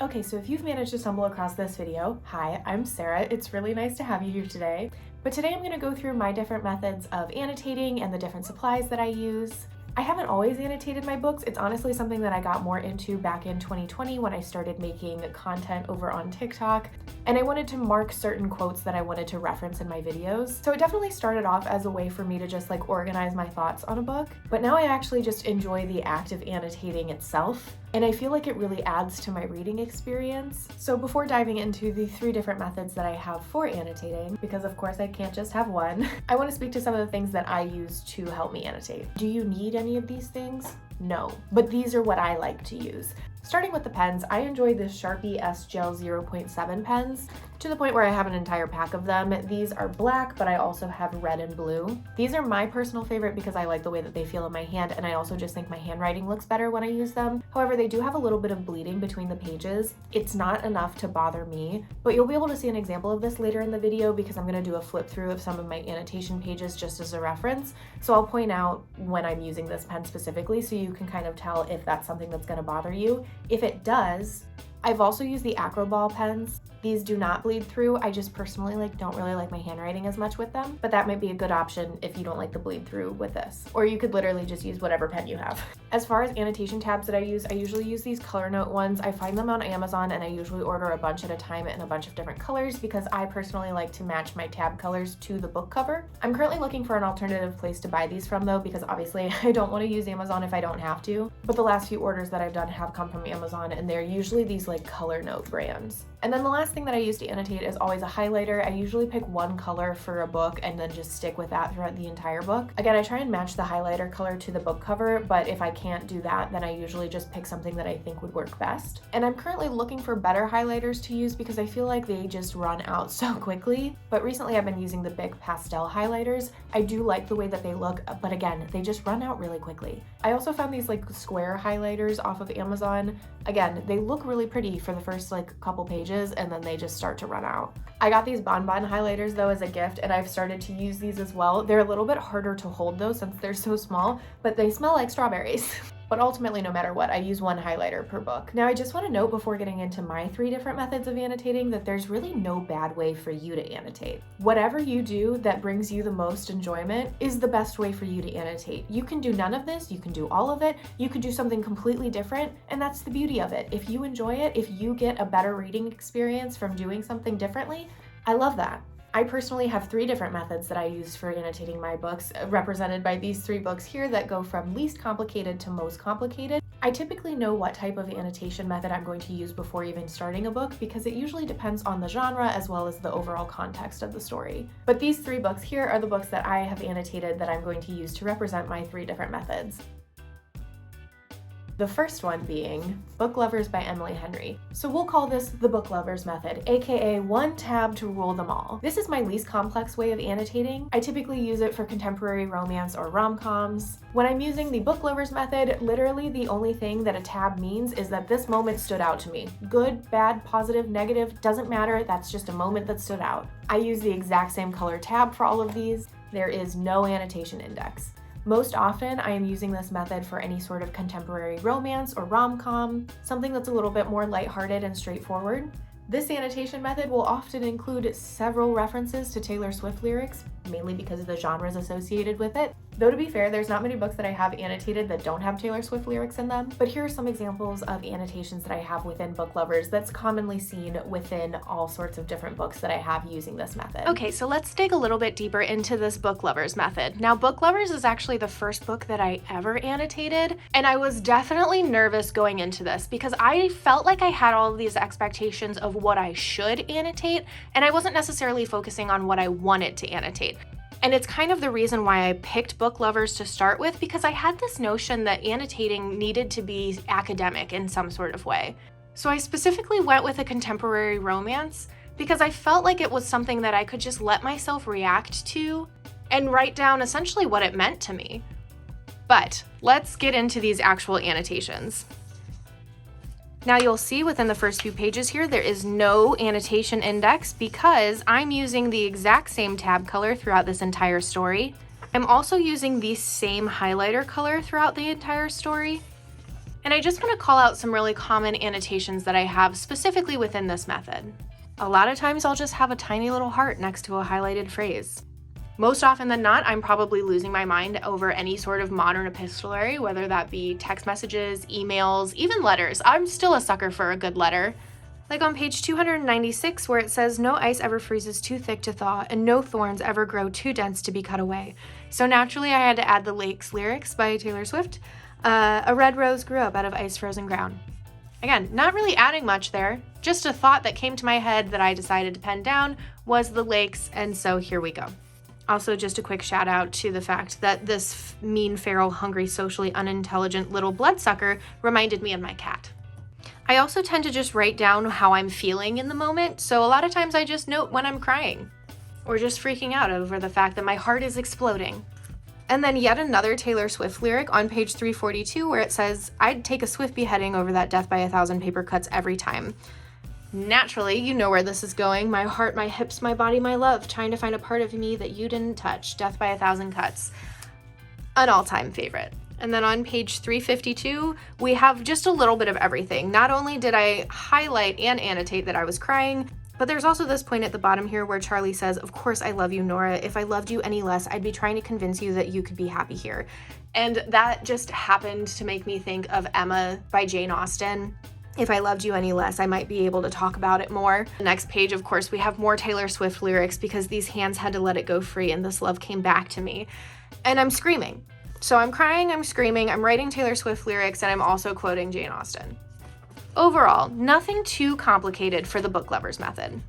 Okay, so if you've managed to stumble across this video, hi, I'm Sarah. It's really nice to have you here today. But today I'm going to go through my different methods of annotating and the different supplies that I use. I haven't always annotated my books. It's honestly something that I got more into back in 2020 when I started making content over on TikTok, and I wanted to mark certain quotes that I wanted to reference in my videos. So it definitely started off as a way for me to just like organize my thoughts on a book, but now I actually just enjoy the act of annotating itself, and I feel like it really adds to my reading experience. So before diving into the 3 different methods that I have for annotating, because of course I can't just have one, I want to speak to some of the things that I use to help me annotate. Do you need any of these things? No, but these are what I like to use. Starting with the pens, I enjoy the Sharpie S Gel 0.7 pens to the point where I have an entire pack of them. These are black, but I also have red and blue. These are my personal favorite because I like the way that they feel in my hand, and I also just think my handwriting looks better when I use them. However, they do have a little bit of bleeding between the pages. It's not enough to bother me, but you'll be able to see an example of this later in the video because I'm going to do a flip through of some of my annotation pages just as a reference. So I'll point out when I'm using this pen specifically so you can kind of tell if that's something that's going to bother you. If it does, I've also used the Acroball pens. These do not bleed through. I just personally don't really like my handwriting as much with them, but that might be a good option if you don't like the bleed through with this. Or you could literally just use whatever pen you have. As far as annotation tabs that I usually use these color note ones. I find them on Amazon, and I usually order a bunch at a time in a bunch of different colors because I personally like to match my tab colors to the book cover. I'm currently looking for an alternative place to buy these from though, because obviously I don't want to use Amazon if I don't have to. But the last few orders that I've done have come from Amazon, and they're usually these like color note brands. And then the last thing that I use to annotate is always a highlighter. I usually pick one color for a book and then just stick with that throughout the entire book. Again, I try and match the highlighter color to the book cover, but if I can't do that, then I usually just pick something that I think would work best. And I'm currently looking for better highlighters to use because I feel like they just run out so quickly. But recently I've been using the big pastel highlighters. I do like the way that they look, but again, they just run out really quickly. I also found these like square highlighters off of Amazon. Again, they look really pretty for the first like couple pages, and then they just start to run out. I got these bonbon highlighters though as a gift, and I've started to use these as well. They're a little bit harder to hold though since they're so small, but they smell like strawberries. But ultimately, no matter what, I use one highlighter per book. Now, I just want to note before getting into my 3 different methods of annotating that there's really no bad way for you to annotate. Whatever you do that brings you the most enjoyment is the best way for you to annotate. You can do none of this, you can do all of it, you could do something completely different, and that's the beauty of it. If you enjoy it, if you get a better reading experience from doing something differently, I love that. I personally have 3 different methods that I use for annotating my books, represented by these 3 books here that go from least complicated to most complicated. I typically know what type of annotation method I'm going to use before even starting a book because it usually depends on the genre as well as the overall context of the story. But these 3 books here are the books that I have annotated that I'm going to use to represent my 3 different methods. The first one being Book Lovers by Emily Henry. So we'll call this the Book Lovers method, aka one tab to rule them all. This is my least complex way of annotating. I typically use it for contemporary romance or rom-coms. When I'm using the Book Lovers method, literally the only thing that a tab means is that this moment stood out to me. Good, bad, positive, negative, doesn't matter, that's just a moment that stood out. I use the exact same color tab for all of these. There is no annotation index. Most often, I am using this method for any sort of contemporary romance or rom-com, something that's a little bit more lighthearted and straightforward. This annotation method will often include several references to Taylor Swift lyrics, mainly because of the genres associated with it. Though to be fair, there's not many books that I have annotated that don't have Taylor Swift lyrics in them, but here are some examples of annotations that I have within Book Lovers that's commonly seen within all sorts of different books that I have using this method. Okay, so let's dig a little bit deeper into this Book Lovers method. Now, Book Lovers is actually the first book that I ever annotated, and I was definitely nervous going into this because I felt like I had all of these expectations of what I should annotate, and I wasn't necessarily focusing on what I wanted to annotate. And it's kind of the reason why I picked Book Lovers to start with, because I had this notion that annotating needed to be academic in some sort of way. So I specifically went with a contemporary romance because I felt like it was something that I could just let myself react to and write down essentially what it meant to me. But let's get into these actual annotations. Now you'll see within the first few pages here, there is no annotation index because I'm using the exact same tab color throughout this entire story. I'm also using the same highlighter color throughout the entire story. And I just want to call out some really common annotations that I have specifically within this method. A lot of times I'll just have a tiny little heart next to a highlighted phrase. Most often than not, I'm probably losing my mind over any sort of modern epistolary, whether that be text messages, emails, even letters. I'm still a sucker for a good letter. Like on page 296, where it says, "No ice ever freezes too thick to thaw, and no thorns ever grow too dense to be cut away." So naturally, I had to add the Lakes lyrics by Taylor Swift. A red rose grew up out of ice-frozen ground. Again, not really adding much there. Just a thought that came to my head that I decided to pen down was the lakes, and so here we go. Also, just a quick shout out to the fact that this mean, feral, hungry, socially unintelligent little bloodsucker reminded me of my cat. I also tend to just write down how I'm feeling in the moment, so a lot of times I just note when I'm crying or just freaking out over the fact that my heart is exploding. And then yet another Taylor Swift lyric on page 342 where it says, "I'd take a swift beheading over that death by 1,000 paper cuts every time." Naturally, you know where this is going. My heart, my hips, my body, my love, trying to find a part of me that you didn't touch. Death by 1,000 cuts. An all-time favorite. And then on page 352, we have just a little bit of everything. Not only did I highlight and annotate that I was crying, but there's also this point at the bottom here where Charlie says, "Of course I love you, Nora. If I loved you any less, I'd be trying to convince you that you could be happy here." And that just happened to make me think of Emma by Jane Austen. If I loved you any less, I might be able to talk about it more. The next page, of course, we have more Taylor Swift lyrics because these hands had to let it go free and this love came back to me. And I'm screaming. So I'm crying, I'm screaming, I'm writing Taylor Swift lyrics, and I'm also quoting Jane Austen. Overall, nothing too complicated for the book lovers method.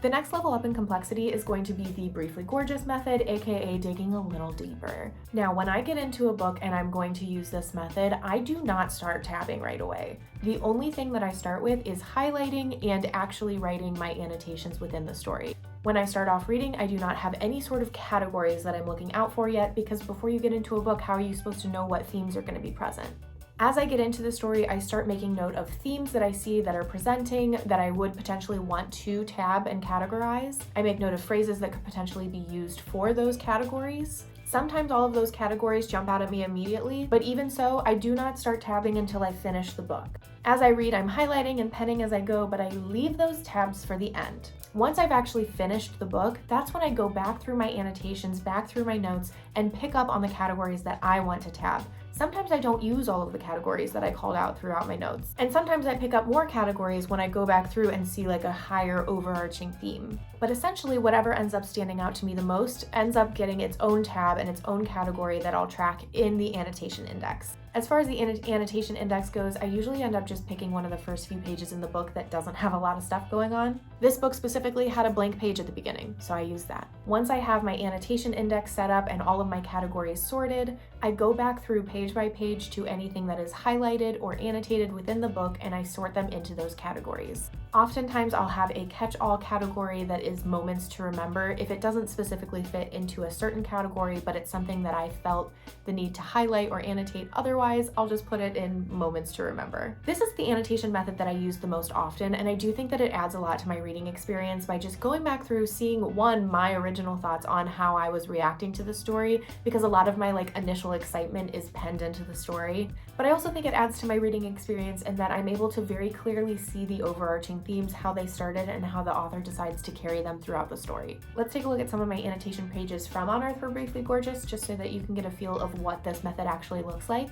The next level up in complexity is going to be the Briefly Gorgeous method, aka digging a little deeper. Now, when I get into a book and I'm going to use this method, I do not start tabbing right away. The only thing that I start with is highlighting and actually writing my annotations within the story. When I start off reading, I do not have any sort of categories that I'm looking out for yet, because before you get into a book, how are you supposed to know what themes are going to be present? As I get into the story, I start making note of themes that I see that are presenting that I would potentially want to tab and categorize. I make note of phrases that could potentially be used for those categories. Sometimes all of those categories jump out at me immediately, but even so, I do not start tabbing until I finish the book. As I read, I'm highlighting and penning as I go, but I leave those tabs for the end. Once I've actually finished the book, that's when I go back through my annotations, back through my notes, and pick up on the categories that I want to tab. Sometimes I don't use all of the categories that I called out throughout my notes. And sometimes I pick up more categories when I go back through and see like a higher overarching theme. But essentially, whatever ends up standing out to me the most ends up getting its own tab and its own category that I'll track in the annotation index. As far as the annotation index goes, I usually end up just picking one of the first few pages in the book that doesn't have a lot of stuff going on. This book specifically had a blank page at the beginning, so I used that. Once I have my annotation index set up and all of my categories sorted, I go back through page by page to anything that is highlighted or annotated within the book, and I sort them into those categories. Oftentimes I'll have a catch-all category that is moments to remember. If it doesn't specifically fit into a certain category, but it's something that I felt the need to highlight or annotate otherwise, I'll just put it in moments to remember. This is the annotation method that I use the most often, and I do think that it adds a lot to my reading experience by just going back through, seeing my original thoughts on how I was reacting to the story, because a lot of my initial excitement is penned into the story. But I also think it adds to my reading experience in that I'm able to very clearly see the overarching themes, how they started, and how the author decides to carry them throughout the story. Let's take a look at some of my annotation pages from On Earth for Briefly Gorgeous, just so that you can get a feel of what this method actually looks like.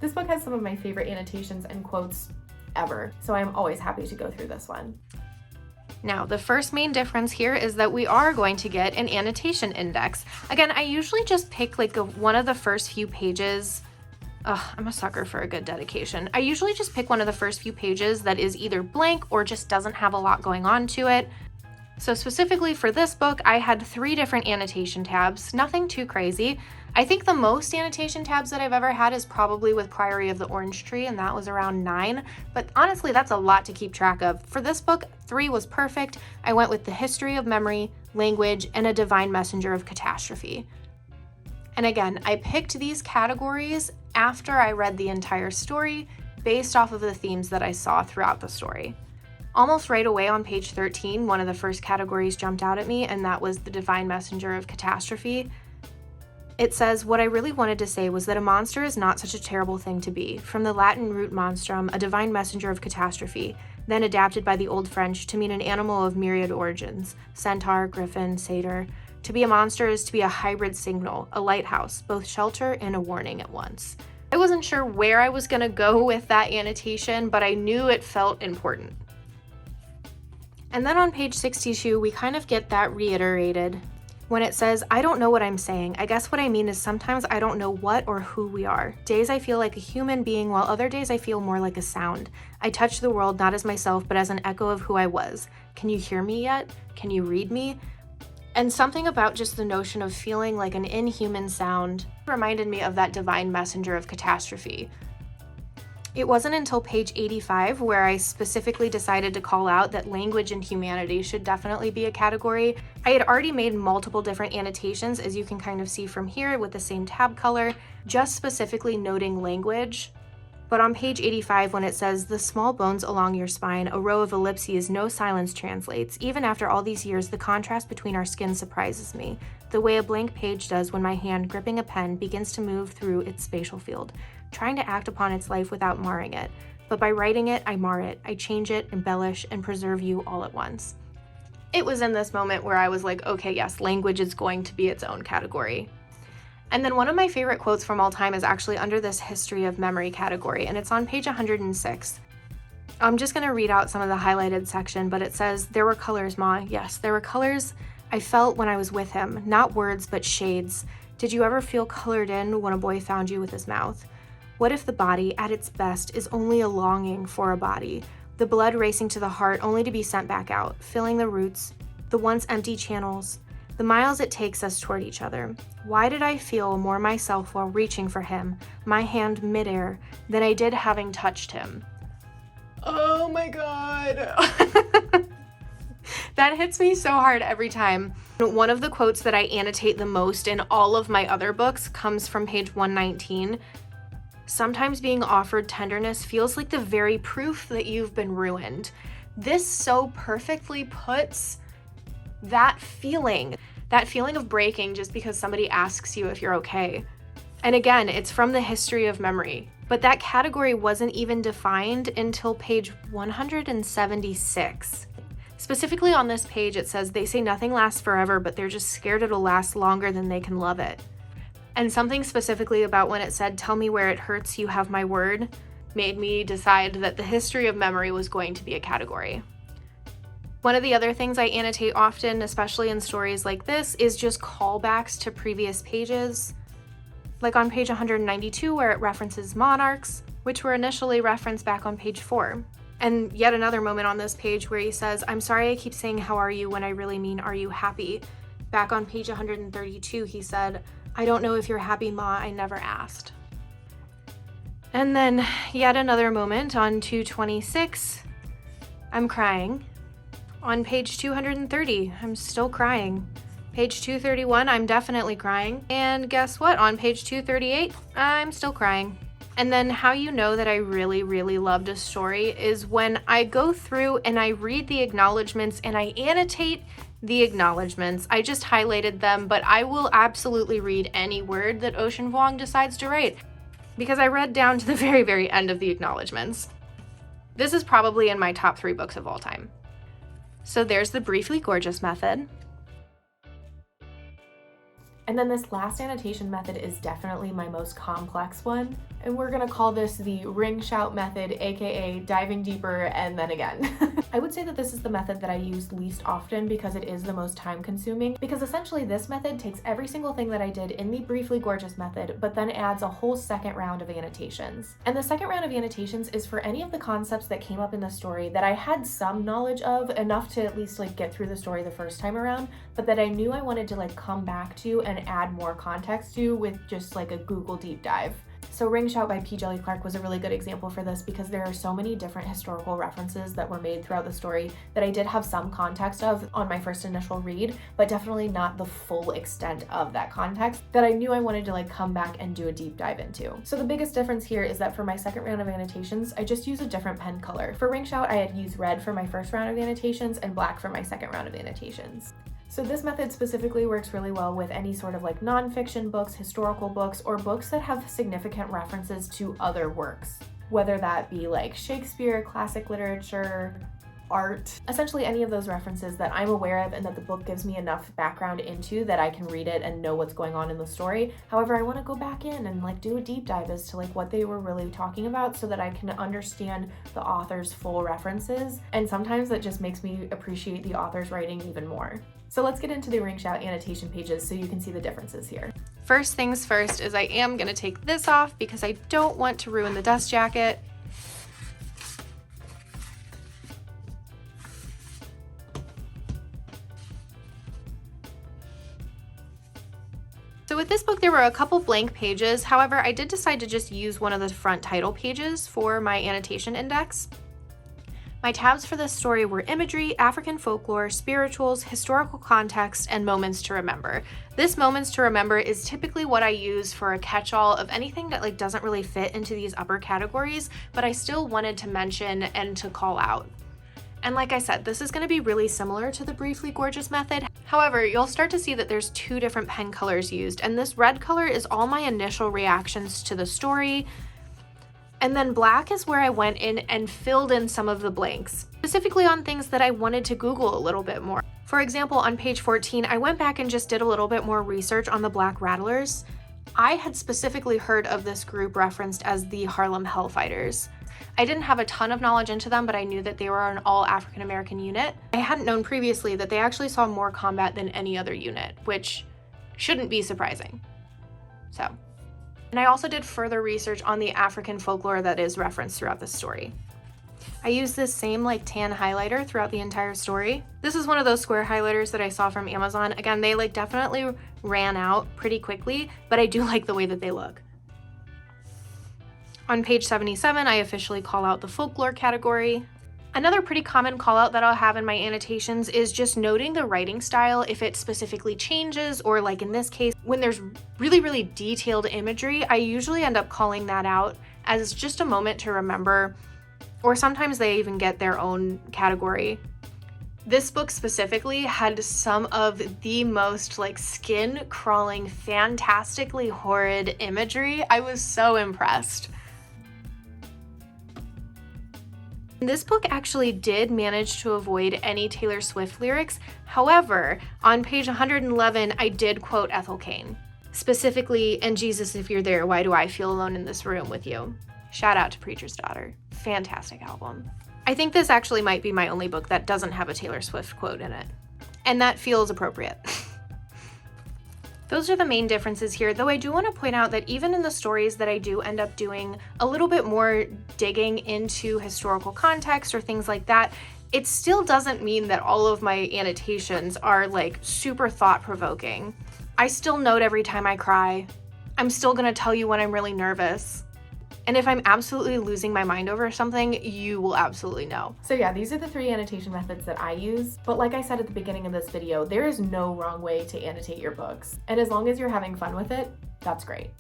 This book has some of my favorite annotations and quotes ever, so I'm always happy to go through this one. Now, the first main difference here is that we are going to get an annotation index. Again, I usually just pick one of the first few pages. I'm a sucker for a good dedication. I usually just pick one of the first few pages that is either blank or just doesn't have a lot going on to it. So specifically for this book, I had 3 different annotation tabs, nothing too crazy. I think the most annotation tabs that I've ever had is probably with Priory of the Orange Tree, and that was around 9, but honestly, that's a lot to keep track of. For this book, 3 was perfect. I went with the history of memory, language, and a divine messenger of catastrophe. And again, I picked these categories after I read the entire story based off of the themes that I saw throughout the story. Almost right away on page 13, one of the first categories jumped out at me, and that was the divine messenger of catastrophe. It says, what I really wanted to say was that a monster is not such a terrible thing to be. From the Latin root monstrum, a divine messenger of catastrophe, then adapted by the Old French to mean an animal of myriad origins, centaur, griffin, satyr. To be a monster is to be a hybrid signal, a lighthouse, both shelter and a warning at once. I wasn't sure where I was gonna go with that annotation, but I knew it felt important. And then on page 62, we kind of get that reiterated when it says, I don't know what I'm saying. I guess what I mean is sometimes I don't know what or who we are. Days I feel like a human being, while other days I feel more like a sound. I touch the world not as myself, but as an echo of who I was. Can you hear me yet? Can you read me? And something about just the notion of feeling like an inhuman sound reminded me of that divine messenger of catastrophe. It wasn't until page 85 where I specifically decided to call out that language and humanity should definitely be a category. I had already made multiple different annotations, as you can kind of see from here with the same tab color, just specifically noting language. But on page 85, when it says, the small bones along your spine, a row of ellipses, no silence translates. Even after all these years, the contrast between our skin surprises me, the way a blank page does when my hand, gripping a pen, begins to move through its spatial field, trying to act upon its life without marring it. But by writing it, I mar it. I change it, embellish, and preserve you all at once. It was in this moment where I was like, okay, yes, language is going to be its own category. And then one of my favorite quotes from all time is actually under this history of memory category, and it's on page 106. I'm just going to read out some of the highlighted section, but it says, there were colors, Ma. Yes, there were colors I felt when I was with him. Not words, but shades. Did you ever feel colored in when a boy found you with his mouth? What if the body, at its best, is only a longing for a body? The blood racing to the heart only to be sent back out, filling the roots, the once empty channels, the miles it takes us toward each other. Why did I feel more myself while reaching for him, my hand midair, than I did having touched him? Oh my God. That hits me so hard every time. One of the quotes that I annotate the most in all of my other books comes from page 119. Sometimes being offered tenderness feels like the very proof that you've been ruined. This so perfectly puts that feeling of breaking just because somebody asks you if you're okay. And again, it's from the history of memory, but that category wasn't even defined until page 176. Specifically on this page, it says, they say nothing lasts forever, but they're just scared it'll last longer than they can love it. And something specifically about when it said, tell me where it hurts, you have my word, made me decide that the history of memory was going to be a category. One of the other things I annotate often, especially in stories like this, is just callbacks to previous pages. Like on page 192, where it references monarchs, which were initially referenced back on page 4. And yet another moment on this page where he says, I'm sorry I keep saying how are you when I really mean are you happy? Back on page 132, he said, I don't know if you're happy, Ma, I never asked. And then yet another moment on 226, I'm crying. On page 230, I'm still crying. Page 231, I'm definitely crying. And guess what? On page 238, I'm still crying. And then how you know that I really, really loved a story is when I go through and I read the acknowledgements and I annotate the acknowledgements. I just highlighted them, but I will absolutely read any word that Ocean Vuong decides to write because I read down to the very, very end of the acknowledgements. This is probably in my top 3 books of all time. So there's the Briefly Gorgeous method. And then this last annotation method is definitely my most complex one. And we're gonna call this the ring shout method, aka diving deeper and then again. I would say that this is the method that I use least often because it is the most time consuming, because essentially this method takes every single thing that I did in the Briefly Gorgeous method, but then adds a whole second round of annotations. And the second round of annotations is for any of the concepts that came up in the story that I had some knowledge of, enough to at least like get through the story the first time around, but that I knew I wanted to like come back to and add more context to with just like a Google deep dive. So Ring Shout by P. Djeli Clark was a really good example for this because there are so many different historical references that were made throughout the story that I did have some context of on my first initial read, but definitely not the full extent of that context that I knew I wanted to like come back and do a deep dive into. So the biggest difference here is that for my second round of annotations, I just use a different pen color. For Ring Shout, I had used red for my first round of annotations and black for my second round of annotations. So this method specifically works really well with any sort of like nonfiction books, historical books, or books that have significant references to other works, whether that be like Shakespeare, classic literature, art, essentially any of those references that I'm aware of and that the book gives me enough background into that I can read it and know what's going on in the story. However, I want to go back in and like do a deep dive as to like what they were really talking about so that I can understand the author's full references, and sometimes that just makes me appreciate the author's writing even more. So let's get into the ring shout annotation pages so you can see the differences here. First things first is I am going to take this off because I don't want to ruin the dust jacket. So with this book, there were a couple blank pages. However, I did decide to just use one of the front title pages for my annotation index. My tabs for this story were imagery, African folklore, spirituals, historical context, and moments to remember. This moments to remember is typically what I use for a catch-all of anything that like doesn't really fit into these upper categories, but I still wanted to mention and to call out. And like I said, this is going to be really similar to the Briefly Gorgeous method. However, you'll start to see that there's two different pen colors used, and this red color is all my initial reactions to the story, and then black is where I went in and filled in some of the blanks, specifically on things that I wanted to Google a little bit more. For example, on page 14, I went back and just did a little bit more research on the Black Rattlers. I had specifically heard of this group referenced as the Harlem Hellfighters. I didn't have a ton of knowledge into them, but I knew that they were an all African American unit. I hadn't known previously that they actually saw more combat than any other unit, which shouldn't be surprising. And I also did further research on the African folklore that is referenced throughout the story. I used this same like tan highlighter throughout the entire story. This is one of those square highlighters that I saw from Amazon. Again, they like definitely ran out pretty quickly, but I do like the way that they look. On page 77, I officially call out the folklore category. Another pretty common call out that I'll have in my annotations is just noting the writing style if it specifically changes, or like in this case, when there's really, really detailed imagery, I usually end up calling that out as just a moment to remember, or sometimes they even get their own category. This book specifically had some of the most like skin crawling, fantastically horrid imagery. I was so impressed. This book actually did manage to avoid any Taylor Swift lyrics. However, on page 111, I did quote Ethel Cain. Specifically, "And Jesus, if you're there, why do I feel alone in this room with you?" Shout out to Preacher's Daughter. Fantastic album. I think this actually might be my only book that doesn't have a Taylor Swift quote in it. And that feels appropriate. Those are the main differences here, though I do want to point out that even in the stories that I do end up doing a little bit more digging into historical context or things like that, it still doesn't mean that all of my annotations are like super thought-provoking. I still note every time I cry. I'm still going to tell you when I'm really nervous. And if I'm absolutely losing my mind over something, you will absolutely know. So yeah, these are the 3 annotation methods that I use. But like I said at the beginning of this video, there is no wrong way to annotate your books. And as long as you're having fun with it, that's great.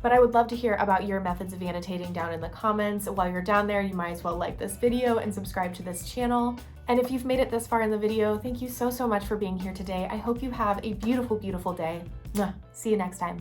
But I would love to hear about your methods of annotating down in the comments. While you're down there, you might as well like this video and subscribe to this channel. And if you've made it this far in the video, thank you so much for being here today. I hope you have a beautiful, beautiful day. Mwah. See you next time.